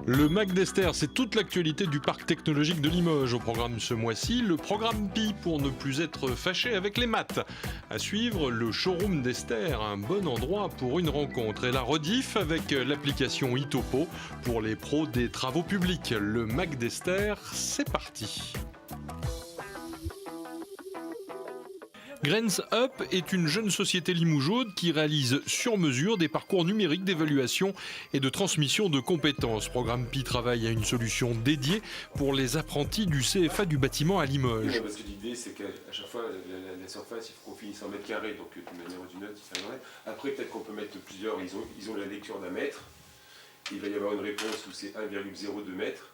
Le Mac d'Esther, c'est toute l'actualité du parc technologique de Limoges. Au programme ce mois-ci, le programme Pi pour ne plus être fâché avec les maths. À suivre, le showroom d'Esther, un bon endroit pour une rencontre. Et la rediff avec l'application Itopo pour les pros des travaux publics. Le Mac d'Esther, c'est parti. Grains Up est une jeune société limougeaude qui réalise sur mesure des parcours numériques d'évaluation et de transmission de compétences. Programme Pi travaille à une solution dédiée pour les apprentis du CFA du bâtiment à Limoges. Oui, parce que l'idée, c'est qu'à chaque fois, la surface, il faut qu'on finisse en mètre carré, donc d'une manière ou d'une autre, ça en est. Après, peut-être qu'on peut mettre plusieurs, ils ont la lecture d'un mètre. Il va y avoir une réponse où c'est 1,02 mètres.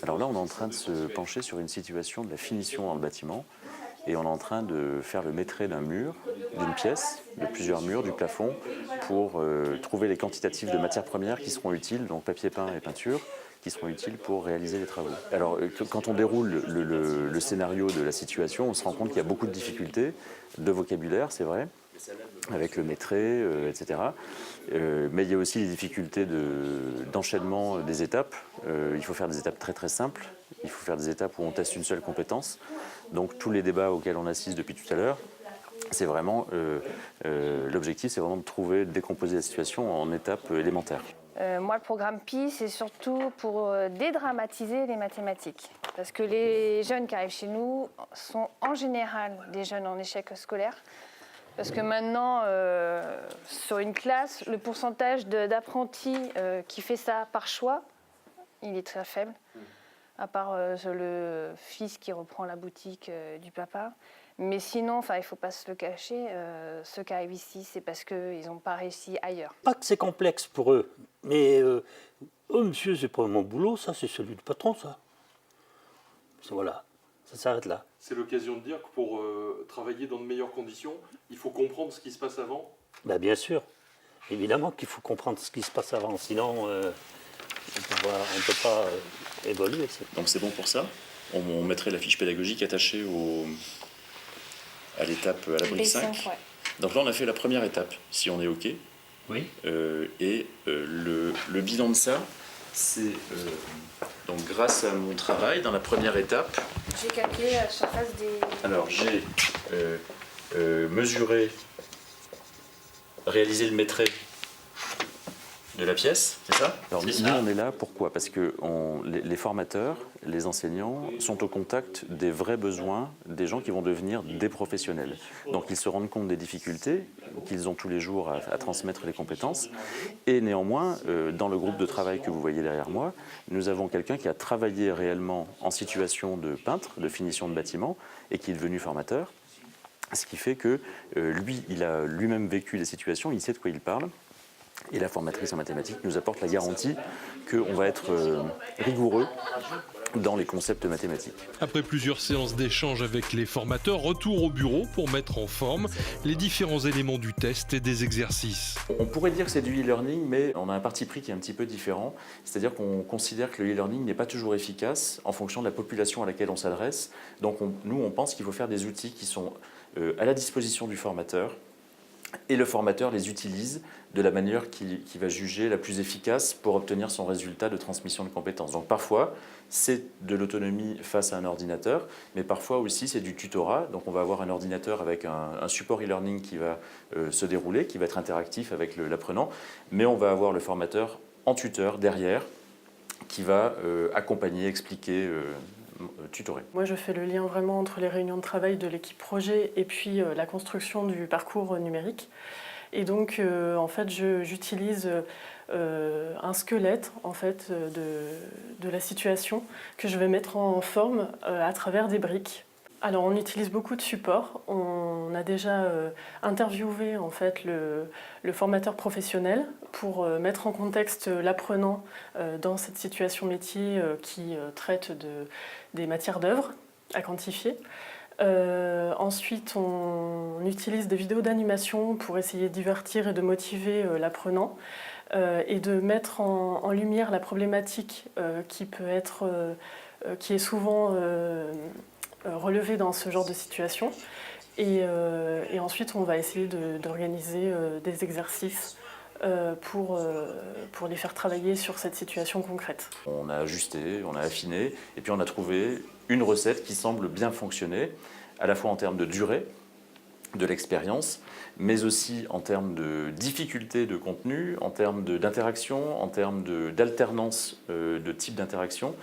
Alors là, on est en train de se pencher sur une situation de la finition dans le bâtiment. Et on est en train de faire le maîtrais d'un mur, d'une pièce, de plusieurs murs, du plafond, pour trouver les quantitatifs de matières premières qui seront utiles, donc papier peint et peinture, qui seront utiles pour réaliser les travaux. Alors, quand on déroule le scénario de la situation, on se rend compte qu'il y a beaucoup de difficultés, de vocabulaire, c'est vrai, avec le maîtrais, etc. Mais il y a aussi les difficultés d'enchaînement des étapes. Il faut faire des étapes très très simples. Il faut faire des étapes où on teste une seule compétence. Donc tous les débats auxquels on assiste depuis tout à l'heure, c'est vraiment l'objectif, c'est vraiment de trouver, de décomposer la situation en étapes élémentaires. Moi, le programme Pi, c'est surtout pour dédramatiser les mathématiques. Parce que les jeunes qui arrivent chez nous sont en général des jeunes en échec scolaire. Parce que maintenant, sur une classe, le pourcentage d'apprentis qui fait ça par choix, il est très faible. À part le fils qui reprend la boutique du papa. Mais sinon, il ne faut pas se le cacher, ceux qui arrivent ici, c'est parce qu'ils n'ont pas réussi ailleurs. Pas que c'est complexe pour eux, mais oh monsieur, c'est pas mon boulot, ça, c'est celui du patron, ça. Voilà, ça s'arrête là. C'est l'occasion de dire que pour travailler dans de meilleures conditions, il faut comprendre ce qui se passe avant. Ben, bien sûr, évidemment qu'il faut comprendre ce qui se passe avant, sinon on ne peut pas évoluer. Donc c'est bon pour ça. On mettrait la fiche pédagogique attachée à l'étape, à la brique 5. Ouais. Donc là, on a fait la première étape, si on est OK. Oui. Le bilan de ça, c'est donc grâce à mon travail dans la première étape. J'ai calculé la surface des... Alors j'ai mesuré, réalisé le maîtrais de la pièce, c'est ça? Alors nous, on est là, pourquoi? Parce que les formateurs, les enseignants sont au contact des vrais besoins des gens qui vont devenir des professionnels. Donc ils se rendent compte des difficultés qu'ils ont tous les jours à transmettre les compétences. Et néanmoins, dans le groupe de travail que vous voyez derrière moi, nous avons quelqu'un qui a travaillé réellement en situation de peintre, de finition de bâtiment, et qui est devenu formateur. Ce qui fait que lui, il a lui-même vécu des situations, il sait de quoi il parle. Et la formatrice en mathématiques nous apporte la garantie qu'on va être rigoureux dans les concepts mathématiques. Après plusieurs séances d'échange avec les formateurs, retour au bureau pour mettre en forme les différents éléments du test et des exercices. On pourrait dire que c'est du e-learning, mais on a un parti pris qui est un petit peu différent. C'est-à-dire qu'on considère que le e-learning n'est pas toujours efficace en fonction de la population à laquelle on s'adresse. Donc nous, on pense qu'il faut faire des outils qui sont à la disposition du formateur, et le formateur les utilise de la manière qu'il va juger la plus efficace pour obtenir son résultat de transmission de compétences. Donc parfois, c'est de l'autonomie face à un ordinateur, mais parfois aussi c'est du tutorat. Donc on va avoir un ordinateur avec un support e-learning qui va se dérouler, qui va être interactif avec l'apprenant, mais on va avoir le formateur en tuteur derrière qui va accompagner, expliquer, tutorer. Moi, je fais le lien vraiment entre les réunions de travail de l'équipe projet et puis la construction du parcours numérique. Et donc, en fait, j'utilise un squelette en fait, de la situation que je vais mettre en forme à travers des briques. Alors, on utilise beaucoup de supports. On a déjà interviewé en fait, le formateur professionnel pour mettre en contexte l'apprenant dans cette situation métier qui traite des matières d'œuvre à quantifier. Ensuite, on utilise des vidéos d'animation pour essayer de divertir et de motiver l'apprenant et de mettre en lumière la problématique qui est souvent relevée dans ce genre de situation. Et ensuite, on va essayer d'organiser des exercices pour les faire travailler sur cette situation concrète. On a ajusté, on a affiné, et puis on a trouvé une recette qui semble bien fonctionner, à la fois en termes de durée de l'expérience, mais aussi en termes de difficulté de contenu, en termes d'interaction, en termes d'alternance de type d'interaction.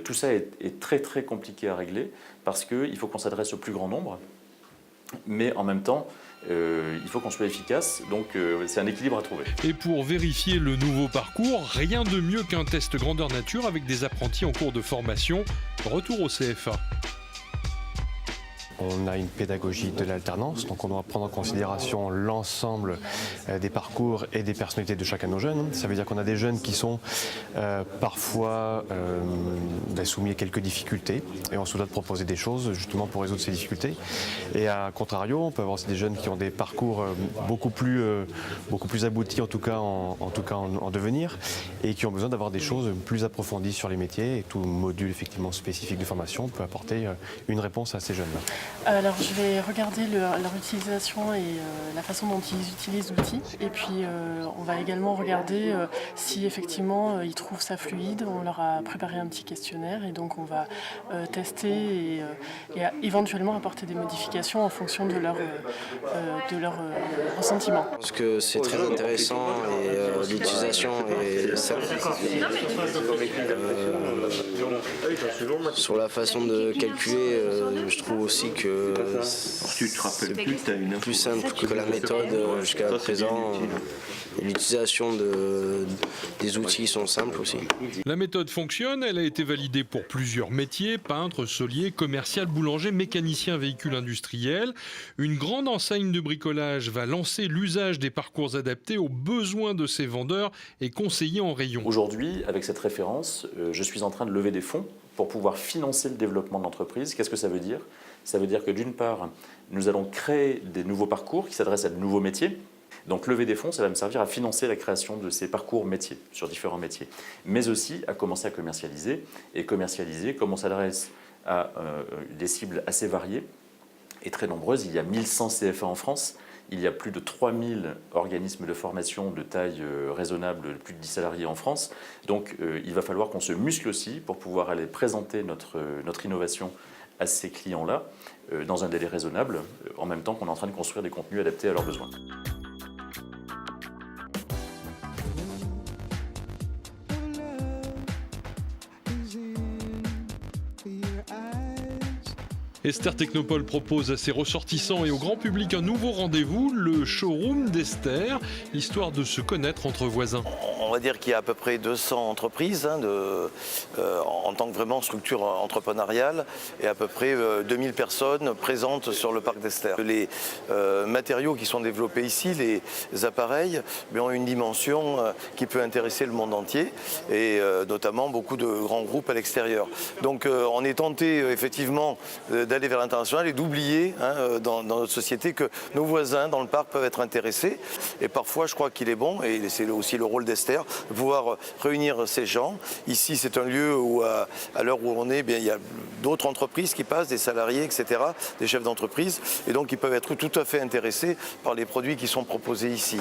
Tout ça est très très compliqué à régler parce qu'il faut qu'on s'adresse au plus grand nombre, mais en même temps, il faut qu'on soit efficace, donc c'est un équilibre à trouver. Et pour vérifier le nouveau parcours, rien de mieux qu'un test grandeur nature avec des apprentis en cours de formation. Retour au CFA. On a une pédagogie de l'alternance, donc on doit prendre en considération l'ensemble des parcours et des personnalités de chacun de nos jeunes. Ça veut dire qu'on a des jeunes qui sont parfois soumis à quelques difficultés et on se doit de proposer des choses justement pour résoudre ces difficultés. Et à contrario, on peut avoir aussi des jeunes qui ont des parcours beaucoup plus aboutis, en tout cas en devenir, et qui ont besoin d'avoir des choses plus approfondies sur les métiers. Et tout module effectivement spécifique de formation peut apporter une réponse à ces jeunes-là. Alors je vais regarder leur utilisation et la façon dont ils utilisent l'outil. Et puis on va également regarder si effectivement ils trouvent ça fluide. On leur a préparé un petit questionnaire et donc on va tester et éventuellement apporter des modifications en fonction de leur ressentiment. Je pense que c'est très intéressant et l'utilisation est simple. Sur la façon de calculer, je trouve aussi que c'est plus simple que la méthode jusqu'à présent. L'utilisation des outils sont simples aussi. La méthode fonctionne, elle a été validée pour plusieurs métiers, peintre, solier, commercial, boulanger, mécanicien, véhicule industriel. Une grande enseigne de bricolage va lancer l'usage des parcours adaptés aux besoins de ses vendeurs et conseillers en rayon. Aujourd'hui, avec cette référence, je suis en train de lever des fonds pour pouvoir financer le développement de l'entreprise. Qu'est-ce que ça veut dire ? Ça veut dire que d'une part, nous allons créer des nouveaux parcours qui s'adressent à de nouveaux métiers. Donc lever des fonds, ça va me servir à financer la création de ces parcours métiers, sur différents métiers. Mais aussi à commencer à commercialiser. Et commercialiser, comme on s'adresse à des cibles assez variées et très nombreuses. Il y a 1100 CFA en France. Il y a plus de 3000 organismes de formation de taille raisonnable, plus de 10 salariés en France. Donc il va falloir qu'on se muscle aussi pour pouvoir aller présenter notre innovation à ces clients-là dans un délai raisonnable, en même temps qu'on est en train de construire des contenus adaptés à leurs besoins. Esther Technopole propose à ses ressortissants et au grand public un nouveau rendez-vous, le showroom d'Esther, histoire de se connaître entre voisins. On va dire qu'il y a à peu près 200 entreprises en tant que vraiment structure entrepreneuriale et à peu près 2000 personnes présentes sur le parc d'Esther. Les matériaux qui sont développés ici, les appareils, ont une dimension qui peut intéresser le monde entier et notamment beaucoup de grands groupes à l'extérieur. Donc on est tenté effectivement d'aller vers l'international et d'oublier dans notre société que nos voisins dans le parc peuvent être intéressés. Et parfois, je crois qu'il est bon, et c'est aussi le rôle d'Esther, de pouvoir réunir ces gens. Ici, c'est un lieu où, à l'heure où on est, il y a d'autres entreprises qui passent, des salariés, etc., des chefs d'entreprise, et donc ils peuvent être tout à fait intéressés par les produits qui sont proposés ici.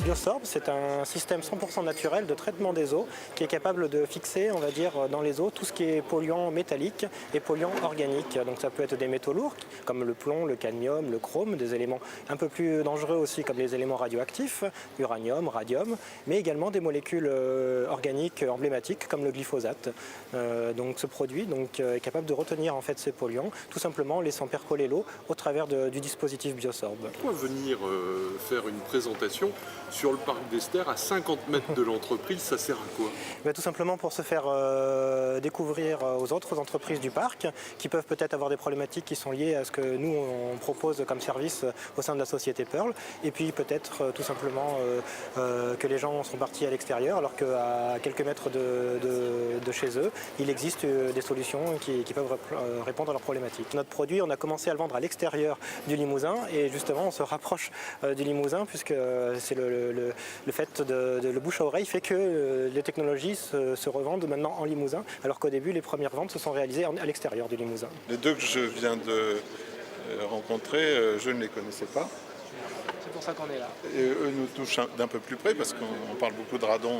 Biosorb, c'est un système 100% naturel de traitement des eaux qui est capable de fixer, on va dire, dans les eaux tout ce qui est polluant métallique et polluant organique. Donc ça peut être des métaux lourds comme le plomb, le cadmium, le chrome, des éléments un peu plus dangereux aussi comme les éléments radioactifs, uranium, radium, mais également des molécules organiques emblématiques comme le glyphosate. Donc ce produit est capable de retenir en fait ces polluants, tout simplement en laissant percoler l'eau au travers du dispositif Biosorb. Pourquoi venir faire une présentation sur le parc d'Esther à 50 mètres de l'entreprise, ça sert à quoi ? Tout simplement pour se faire découvrir aux autres entreprises du parc qui peuvent peut-être avoir des problématiques qui sont liées à ce que nous on propose comme service au sein de la société Pearl, et puis peut-être tout simplement que les gens sont partis à l'extérieur alors qu'à quelques mètres de chez eux, il existe des solutions qui peuvent répondre à leurs problématiques. Notre produit, on a commencé à le vendre à l'extérieur du Limousin et justement on se rapproche du Limousin puisque c'est le le fait de le bouche à oreille fait que les technologies se revendent maintenant en Limousin, alors qu'au début, les premières ventes se sont réalisées à l'extérieur du Limousin. Les deux que je viens de rencontrer, je ne les connaissais pas. C'est pour ça qu'on est là. Et eux nous touchent d'un peu plus près parce qu'on parle beaucoup de radon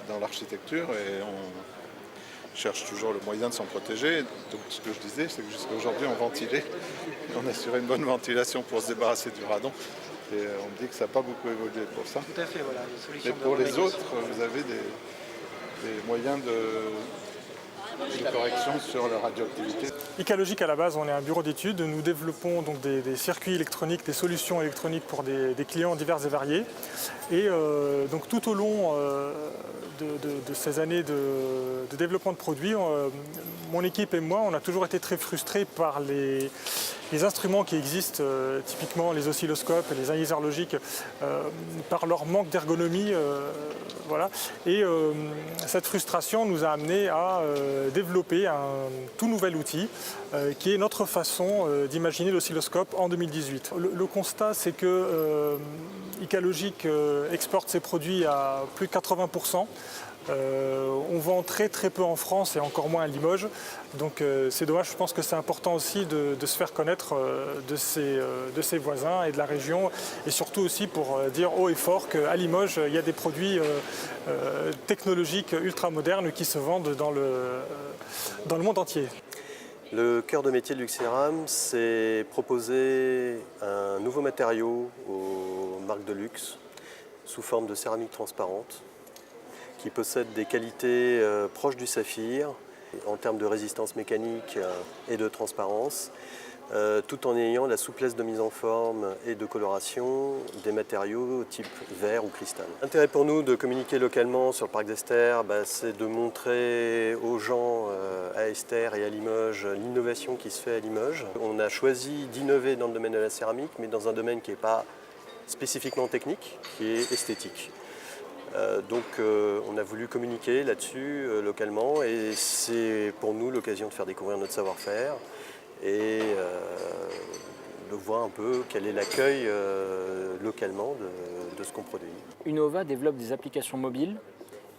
dans l'architecture et on cherche toujours le moyen de s'en protéger. Donc ce que je disais, c'est que jusqu'à aujourd'hui on ventilait, on assurait une bonne ventilation pour se débarrasser du radon. Et on me dit que ça n'a pas beaucoup évolué pour ça. Tout à fait, voilà. Mais pour les autres, vous avez des moyens de correction sur la radioactivité. Icalogic, à la base, on est un bureau d'études. Nous développons donc des circuits électroniques, des solutions électroniques pour des clients divers et variés. Et donc tout au long de ces années de développement de produits, mon équipe et moi, on a toujours été très frustrés par les instruments qui existent, typiquement les oscilloscopes et les analyseurs logiques, par leur manque d'ergonomie. Voilà. Et cette frustration nous a amené à développer un tout nouvel outil qui est notre façon d'imaginer l'oscilloscope en 2018. Le constat, c'est que Icalogic exporte ses produits à plus de 80%. On vend très peu en France et encore moins à Limoges. Donc c'est dommage, je pense que c'est important aussi de se faire connaître de ses voisins et de la région. Et surtout aussi pour dire haut et fort qu'à Limoges, il y a des produits technologiques ultra modernes qui se vendent dans le monde entier. Le cœur de métier de Luxeram, c'est proposer un nouveau matériau aux marques de luxe sous forme de céramique transparente qui possède des qualités proches du saphir en termes de résistance mécanique et de transparence, tout en ayant la souplesse de mise en forme et de coloration des matériaux type verre ou cristal. L'intérêt pour nous de communiquer localement sur le parc d'Ester, c'est de montrer aux gens àEster et à Limoges l'innovation qui se fait à Limoges. On a choisi d'innover dans le domaine de la céramique, mais dans un domaine qui n'est pas spécifiquement technique, qui est esthétique. Donc on a voulu communiquer là-dessus localement et c'est pour nous l'occasion de faire découvrir notre savoir-faire et de voir un peu quel est l'accueil localement de ce qu'on produit. Unova développe des applications mobiles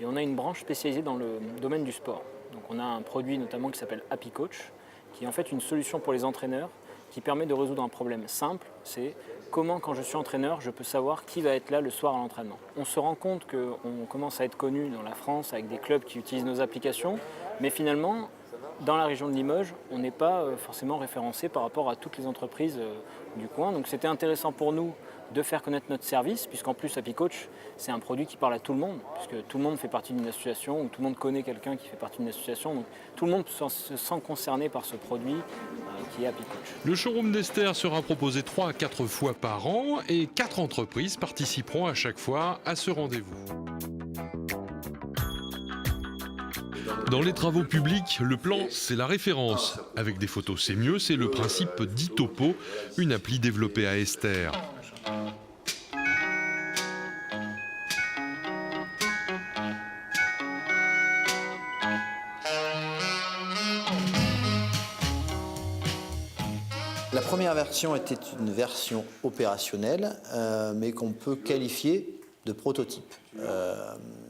et on a une branche spécialisée dans le domaine du sport. Donc on a un produit notamment qui s'appelle Happy Coach, qui est en fait une solution pour les entraîneurs qui permet de résoudre un problème simple, c'est comment, quand je suis entraîneur, je peux savoir qui va être là le soir à l'entraînement. On se rend compte qu'on commence à être connu dans la France avec des clubs qui utilisent nos applications, mais finalement, dans la région de Limoges, on n'est pas forcément référencé par rapport à toutes les entreprises du coin. Donc c'était intéressant pour nous de faire connaître notre service, puisqu'en plus Happy Coach, c'est un produit qui parle à tout le monde, puisque tout le monde fait partie d'une association, ou tout le monde connaît quelqu'un qui fait partie d'une association, donc tout le monde se sent concerné par ce produit qui est Happy Coach. Le showroom d'Ester sera proposé 3 à 4 fois par an et 4 entreprises participeront à chaque fois à ce rendez-vous. Dans les travaux publics, le plan, c'est la référence. Avec des photos, c'est mieux, c'est le principe d'Itopo, une appli développée àEster. La première version était une version opérationnelle, mais qu'on peut qualifier de prototype.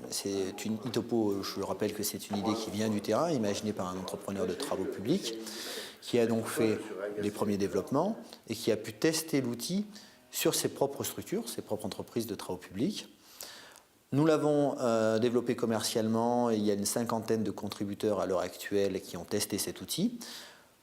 C'est une Itopo, je rappelle que c'est une idée qui vient du terrain, imaginée par un entrepreneur de travaux publics, qui a donc fait les premiers développements et qui a pu tester l'outil sur ses propres structures, ses propres entreprises de travaux publics. Nous l'avons développé commercialement et il y a une 50aine de contributeurs à l'heure actuelle qui ont testé cet outil.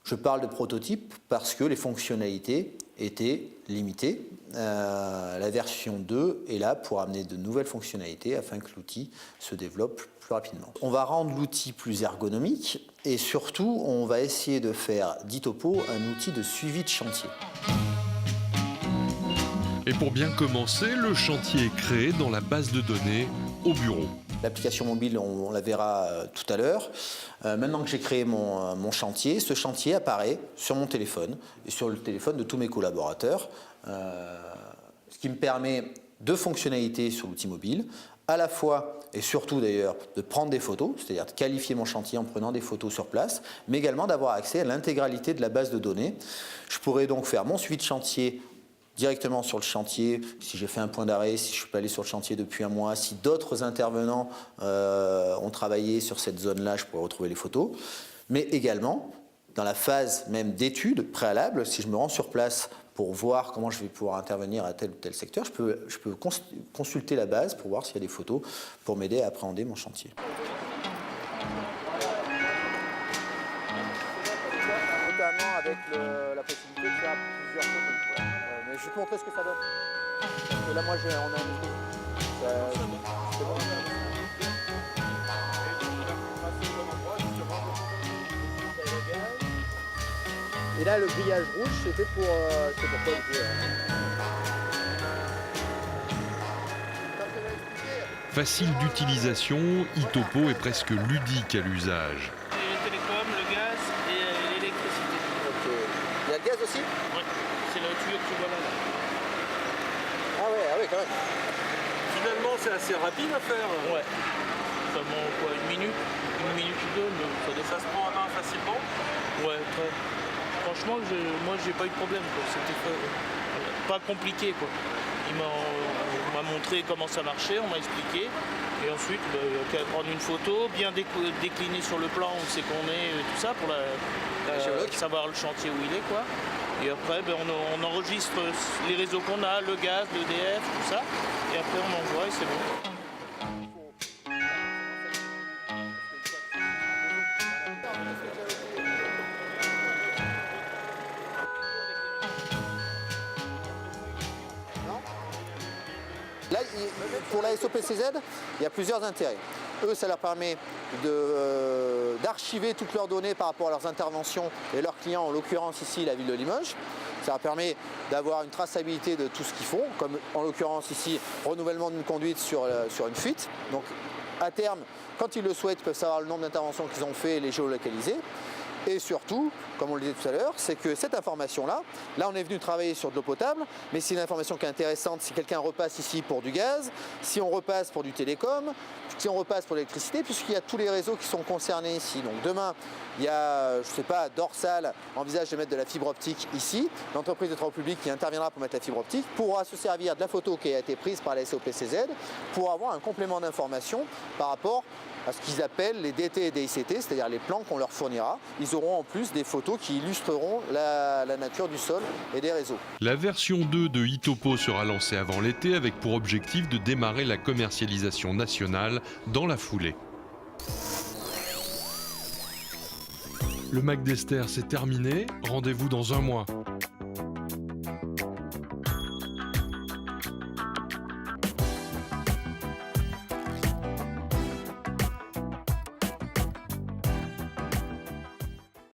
Je parle de prototype parce que les fonctionnalités étaient limitées. La version 2 est là pour amener de nouvelles fonctionnalités afin que l'outil se développe plus rapidement. On va rendre l'outil plus ergonomique et surtout, on va essayer de faire d'Itopo un outil de suivi de chantier. Et pour bien commencer, le chantier est créé dans la base de données au bureau. L'application mobile, on la verra tout à l'heure. Maintenant que j'ai créé mon chantier, ce chantier apparaît sur mon téléphone et sur le téléphone de tous mes collaborateurs, ce qui me permet deux fonctionnalités sur l'outil mobile, à la fois et surtout d'ailleurs de prendre des photos, c'est-à-dire de qualifier mon chantier en prenant des photos sur place, mais également d'avoir accès à l'intégralité de la base de données. Je pourrais donc faire mon suivi de chantier directement sur le chantier, si j'ai fait un point d'arrêt, si je ne suis pas allé sur le chantier depuis un mois, si d'autres intervenants ont travaillé sur cette zone-là, je pourrais retrouver les photos. Mais également, dans la phase même d'étude préalable, si je me rends sur place pour voir comment je vais pouvoir intervenir à tel ou tel secteur, je peux consulter la base pour voir s'il y a des photos pour m'aider à appréhender mon chantier. Notamment avec la possibilité de faire plusieurs photos. Mais je vais te montrer ce que ça donne. Parce que là, moi, on a un esprit. C'est bon. Et là, le grillage rouge, c'est fait pour... c'est pourquoi Facile d'utilisation, Itopo est presque ludique à l'usage. Le télécom, le gaz et l'électricité. Ok. Il y a le gaz aussi? Oui, c'est le tuyau que tu vois là. Ah ouais, quand même. Finalement, c'est assez rapide à faire. Ouais. Seulement quoi, une minute ou deux, mais ça se prend à main facilement. Ouais, très. Franchement, moi j'ai pas eu de problème, quoi. C'était pas compliqué, quoi. On m'a montré comment ça marchait, on m'a expliqué. Et ensuite, il y a qu'à prendre une photo, bien décliner sur le plan où c'est qu'on est, tout ça, pour savoir le chantier où il est, quoi. Et après, on enregistre les réseaux qu'on a, le gaz, l'EDF, tout ça. Et après, on envoie et c'est bon. Là, pour la SOPCZ, il y a plusieurs intérêts. Eux, ça leur permet d'archiver toutes leurs données par rapport à leurs interventions et leurs clients, en l'occurrence ici la ville de Limoges. Ça leur permet d'avoir une traçabilité de tout ce qu'ils font, comme en l'occurrence ici, renouvellement d'une conduite sur une fuite. Donc à terme, quand ils le souhaitent, ils peuvent savoir le nombre d'interventions qu'ils ont fait et les géolocaliser. Et surtout, comme on le disait tout à l'heure, c'est que cette information-là, là on est venu travailler sur de l'eau potable, mais c'est une information qui est intéressante si quelqu'un repasse ici pour du gaz, si on repasse pour du télécom, si on repasse pour l'électricité, puisqu'il y a tous les réseaux qui sont concernés ici. Donc demain, il y a, je ne sais pas, Dorsal envisage de mettre de la fibre optique ici. L'entreprise de travaux publics qui interviendra pour mettre la fibre optique pourra se servir de la photo qui a été prise par la SOPCZ pour avoir un complément d'information par rapport à ce qu'ils appellent les DT et DICT, c'est-à-dire les plans qu'on leur fournira. Ils auront en plus des photos qui illustreront la nature du sol et des réseaux. La version 2 de Itopo sera lancée avant l'été avec pour objectif de démarrer la commercialisation nationale dans la foulée. Le Mac d'Esther, c'est terminé. Rendez-vous dans un mois.